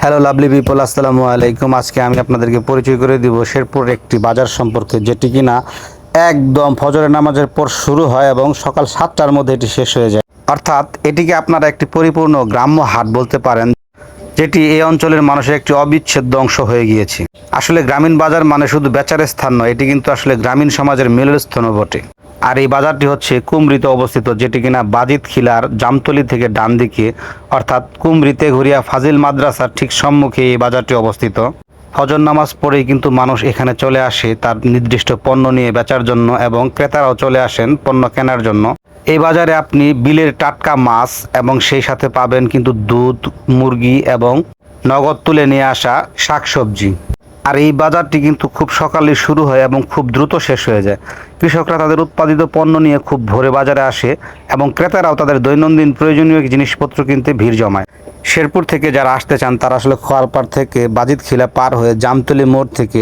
Hello lovely people, আসসালামু আলাইকুম। আজকে আমি আপনাদেরকে পরিচয় করে দিব শেরপুর একটি বাজার সম্পর্কে, যেটি কিনা একদম ফজরের নামাজের পর শুরু হয় এবং সকাল 7টার মধ্যে এটি শেষ হয়ে যায়। অর্থাৎ এটিকে আপনারা একটি পরিপূর্ণ গ্রাম্য হাট বলতে পারেন, যেটি এই অঞ্চলের মানুষের একটি অবিচ্ছেদ্য অংশ হয়ে গিয়েছে। আসলে গ্রামীণ বাজার মানে শুধু বেচার স্থান নয়, এটি কিন্তু আসলে গ্রামীণ সমাজের মিলনস্থলও বটে। আর এই বাজারটি হচ্ছে কুমরিতে অবস্থিত, যেটি কিনা বাজিত খিলার জামতলি থেকে ডান দিকে, অর্থাৎ কুমরিতে ঘুরিয়া ফাজিল মাদ্রাসার ঠিক সম্মুখে এই বাজারটি অবস্থিত। ফজর নামাজ পড়েই কিন্তু মানুষ এখানে চলে আসে তার নির্দিষ্ট পণ্য নিয়ে বেচার জন্য, এবং ক্রেতারাও চলে আসেন পণ্য কেনার জন্য। এই বাজারে আপনি বিলের টাটকা মাছ এবং সেই সাথে পাবেন কিন্তু দুধ, মুরগি এবং নগদ তুলে নিয়ে আসা শাকসবজি। আর এই বাজারটি কিন্তু খুব সকালে শুরু হয় এবং খুব দ্রুত শেষ হয়ে যায়। কৃষকরা তাদের উৎপাদিত পণ্য নিয়ে খুব ভোরে বাজারে আসে এবং ক্রেতারাও তাদের দৈনন্দিন প্রয়োজনীয় জিনিসপত্র কিনতে ভিড় জমায়। শেরপুর থেকে যারা আসতে চান তারা আসলে খোয়ারপাড় থেকে বাজিতখিলা পার হয়ে জামতলি মোড় থেকে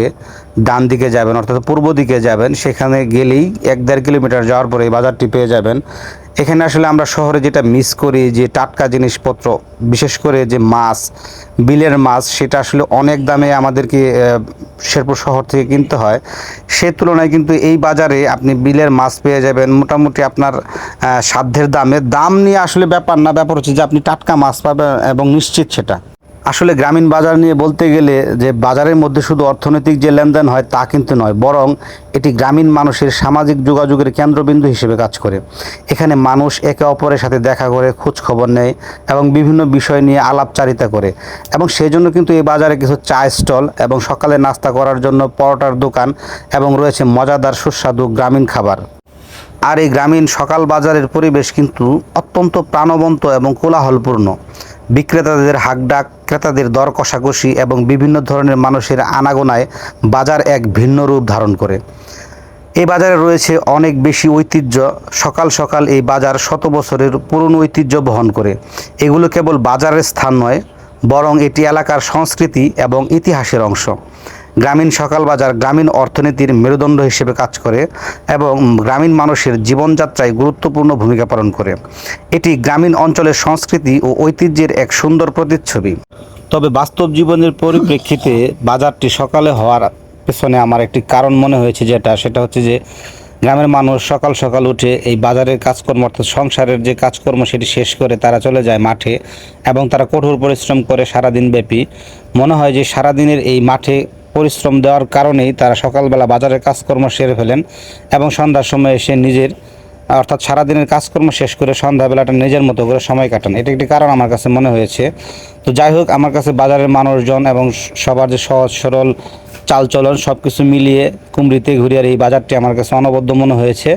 ডান দিকে যাবেন, অর্থাৎ পূর্ব দিকে যাবেন। সেখানে গেলেই 1-1.5 কিলোমিটার যাওয়ার পরে এই বাজারটি পেয়ে যাবেন। এখানে আসলে আমরা শহরে যেটা মিস করি, যে টাটকা জিনিসপত্র, বিশেষ করে যে মাছ, বিলের মাছ, সেটা আসলে অনেক দামে আমাদেরকে শেরপুর শহর থেকে কিনতে হয়। সে তুলনায় কিন্তু এই বাজারে আপনি বিলের মাছ পেয়ে যাবেন মোটামুটি আপনার সাধ্যের দামে। দাম নিয়ে আসলে ব্যাপার না, ব্যাপার হচ্ছে যে আপনি টাটকা মাছ পাবেন এবং নিশ্চিত সেটা। আসলে গ্রামীণ বাজার নিয়ে বলতে গেলে যে বাজারের মধ্যে শুধু অর্থনৈতিক যে লেনদেন হয় তা কিন্তু নয়, বরং এটি গ্রামীণ মানুষের সামাজিক যোগাযোগের কেন্দ্রবিন্দু হিসেবে কাজ করে। এখানে মানুষ একে অপরের সাথে দেখা করে, খোঁজ খবর নেয় এবং বিভিন্ন বিষয় নিয়ে আলাপচারিতা করে। এবং সেই জন্য কিন্তু এই বাজারে কিছু চা স্টল এবং সকালে নাস্তা করার জন্য পরোটার দোকান এবং রয়েছে মজাদার সুস্বাদু গ্রামীণ খাবার। আর এই গ্রামীণ সকাল বাজারের পরিবেশ কিন্তু অত্যন্ত প্রাণবন্ত এবং কোলাহলপূর্ণ। বিক্রেতাদের হাকডাক, ক্রেতাদের দর কষাকষি এবং বিভিন্ন ধরনের মানুষের আনাগোনায় বাজার এক ভিন্ন রূপ ধারণ করে। এই বাজারে রয়েছে অনেক বেশি ঐতিহ্য। সকাল সকাল এই বাজার শত বছরের পুরনো ঐতিহ্য বহন করে। এগুলো কেবল বাজারের স্থান নয়, বরং এটি এলাকার সংস্কৃতি এবং ইতিহাসের অংশ। গ্রামীণ সকাল বাজার গ্রামীণ অর্থনীতির মেরুদণ্ড হিসেবে কাজ করে এবং গ্রামীণ মানুষের জীবনযাত্রায় গুরুত্বপূর্ণ ভূমিকা পালন করে। এটি গ্রামীণ অঞ্চলের সংস্কৃতি ও ঐতিহ্যের এক সুন্দর প্রতিচ্ছবি। তবে বাস্তব জীবনের পরিপ্রেক্ষিতে বাজারটি সকালে হওয়ার পেছনে আমার একটি কারণ মনে হয়েছে, সেটা হচ্ছে যে গ্রামের মানুষ সকাল সকাল উঠে এই বাজারের কাজকর্ম, অর্থাৎ সংসারের যে কাজকর্ম, সেটি শেষ করে তারা চলে যায় মাঠে এবং তারা কঠোর পরিশ্রম করে সারাদিন ব্যাপী। মনে হয় যে সারাদিনের এই মাঠে পরিশ্রম দেওয়ার কারণেই তারা সকালবেলা বাজারের কাজকর্ম সেরে ফেলেন এবং সন্ধ্যার সময় এসে অর্থাৎ সারাদিনের কাজকর্ম শেষ করে সন্ধ্যাবেলাটা নিজের মতো করে সময় কাটান। এটা একটি কারণ আমার কাছে মনে হয়েছে। তো যাই হোক, আমার কাছে বাজারের মানুষজন এবং সবার যে সহজ সরল চালচলন, সব কিছু মিলিয়ে কুমরিতে ঘুরিয়ার এই বাজারটি আমার কাছে অনবদ্য মনে হয়েছে।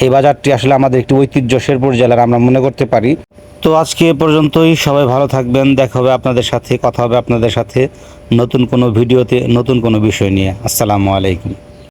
এই বাজারটি আসলে আমাদের একটি ঐতিহ্য শেরপুর জেলার, আমরা মনে করতে পারি। তো আজকে এ পর্যন্তই। সবাই ভালো থাকবেন। দেখা হবে আপনাদের সাথে, কথা হবে আপনাদের সাথে নতুন কোনো ভিডিওতে, নতুন কোনো বিষয় নিয়ে। আসসালামু আলাইকুম।